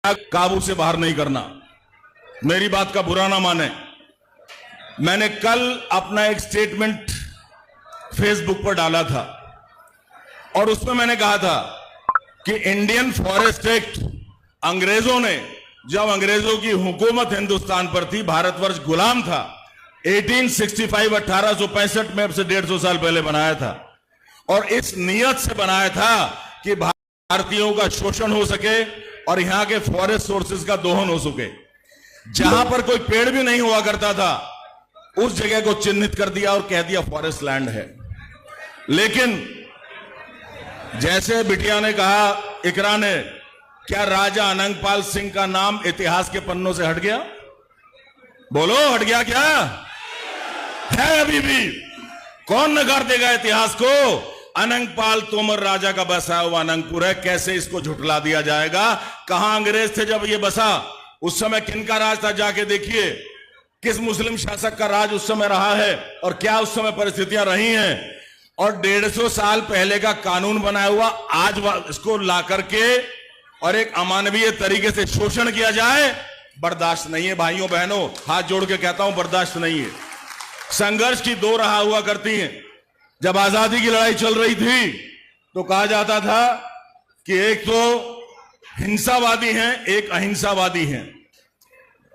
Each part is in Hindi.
काबू से बाहर नहीं करना। मेरी बात का बुरा ना माने। मैंने कल अपना एक स्टेटमेंट फेसबुक पर डाला था और उसमें मैंने कहा था कि इंडियन फॉरेस्ट एक्ट अंग्रेजों ने, जब अंग्रेजों की हुकूमत हिंदुस्तान पर थी, भारतवर्ष गुलाम था, 1865 1865 में, अब से 150 साल पहले बनाया था। और इस नियत से बनाया था कि भारतीयों का शोषण हो सके और यहां के फॉरेस्ट सोर्सेज का दोहन हो सके। जहां पर कोई पेड़ भी नहीं हुआ करता था उस जगह को चिन्हित कर दिया और कह दिया फॉरेस्ट लैंड है। लेकिन जैसे बिटिया ने कहा, इकरा ने, क्या राजा अनंगपाल सिंह का नाम इतिहास के पन्नों से हट गया? बोलो, हट गया क्या? है अभी भी। कौन नकार देगा इतिहास को? अनंगपाल तोमर राजा का बसाया हुआ अनंगपुर है। कैसे इसको झुठला दिया जाएगा? कहां अंग्रेज थे जब ये बसा? उस समय किनका राज था? जाके देखिए किस मुस्लिम शासक का राज उस समय रहा है और क्या उस समय परिस्थितियां रही हैं। और 150 साल पहले का कानून बनाया हुआ आज इसको ला करके और एक अमानवीय तरीके से शोषण किया जाए, बर्दाश्त नहीं है। भाइयों बहनों, हाथ जोड़ के कहता हूं, बर्दाश्त नहीं है। संघर्ष की दो राह हुआ करती हैं। जब आजादी की लड़ाई चल रही थी तो कहा जाता था कि एक तो हिंसावादी हैं, एक अहिंसावादी हैं।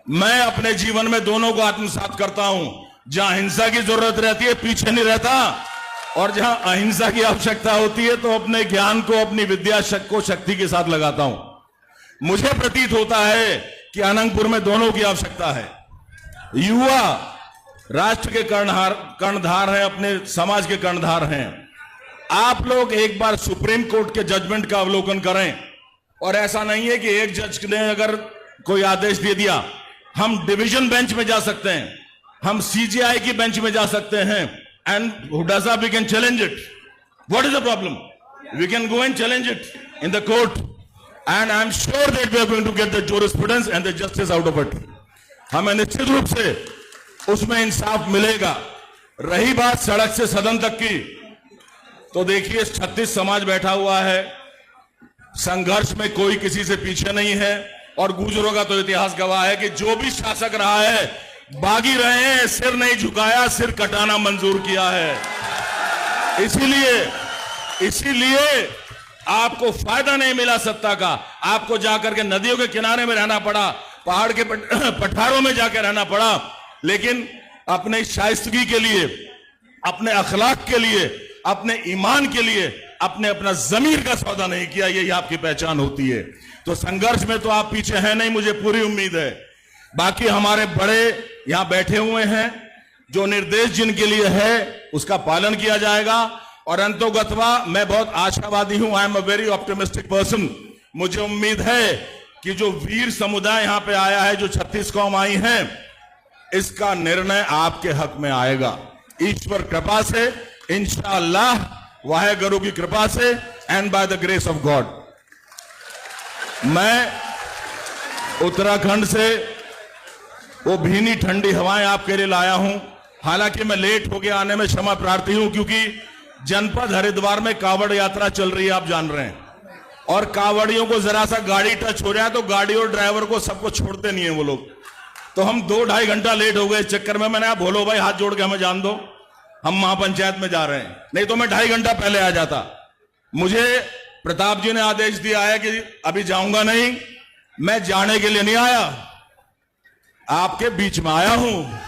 मैं अपने जीवन में दोनों को आत्मसात करता हूं। जहां हिंसा की जरूरत रहती है पीछे नहीं रहता, और जहां अहिंसा की आवश्यकता होती है तो अपने ज्ञान को, अपनी विद्या को शक्ति के साथ लगाता हूं। मुझे प्रतीत होता है कि अनंगपुर में दोनों की आवश्यकता है। युवा राष्ट्र के कर्णधार हैं, अपने समाज के कर्णधार हैं। आप लोग एक बार सुप्रीम कोर्ट के जजमेंट का अवलोकन करें। और ऐसा नहीं है कि एक जज ने अगर कोई आदेश दे दिया, हम डिवीजन बेंच में जा सकते हैं, हम सीजीआई की बेंच में जा सकते हैं, and who does that we can challenge it. What is the problem? We can go and challenge it in the court, and I am sure that we are going to get the jurisprudence and the justice out of it. हमें निश्चित रूप से उसमें इंसाफ मिलेगा। रही बात सड़क से सदन तक की, तो देखिए 36 समाज बैठा हुआ है। संघर्ष में कोई किसी से पीछे नहीं है, और गुजरों का तो इतिहास गवाह है कि जो भी शासक रहा है बागी रहे हैं, सिर नहीं झुकाया, सिर कटाना मंजूर किया है। इसीलिए आपको फायदा नहीं मिला सत्ता का। आपको जाकर के नदियों के किनारे में रहना पड़ा, पहाड़ के पठारों में जाकर रहना पड़ा, लेकिन अपने शाइस्तगी के लिए, अपने अखलाक के लिए, अपने ईमान के लिए अपना जमीर का सौदा नहीं किया। यही आपकी पहचान होती है। तो संघर्ष में तो आप पीछे हैं नहीं, मुझे पूरी उम्मीद है। बाकी हमारे बड़े यहां बैठे हुए हैं, जो निर्देश जिनके लिए है उसका पालन किया जाएगा। और अंतोगत्वा मैं बहुत आशावादी हूं। I am a very optimistic person. मुझे उम्मीद है कि जो वीर समुदाय यहां पे आया है, जो 36 कौम आई हैं, इसका निर्णय आपके हक में आएगा, ईश्वर कृपा से, इंशाअल्लाह, वाहेगुरु की कृपा से, and by the grace of God. मैं उत्तराखंड से वो भीनी ठंडी हवाएं आपके लिए लाया हूं। हालांकि मैं लेट हो गया आने में, क्षमा प्रार्थी हूं, क्योंकि जनपद हरिद्वार में कांवड़ यात्रा चल रही है, आप जान रहे हैं। और कांवड़ियों को जरा सा गाड़ी टच हो रहा है तो गाड़ी और ड्राइवर को सबको छोड़ते नहीं है वो लोग। तो हम 2-2.5 घंटा लेट हो गए। इस चक्कर में मैंने, आप बोलो भाई, हाथ जोड़ के हमें जान दो, हम महापंचायत में जा रहे हैं, नहीं तो मैं 2.5 घंटा पहले आ जाता। मुझे प्रताप जी ने आदेश दिया है कि अभी जाऊंगा नहीं। मैं जाने के लिए नहीं आया, आपके बीच में आया हूं।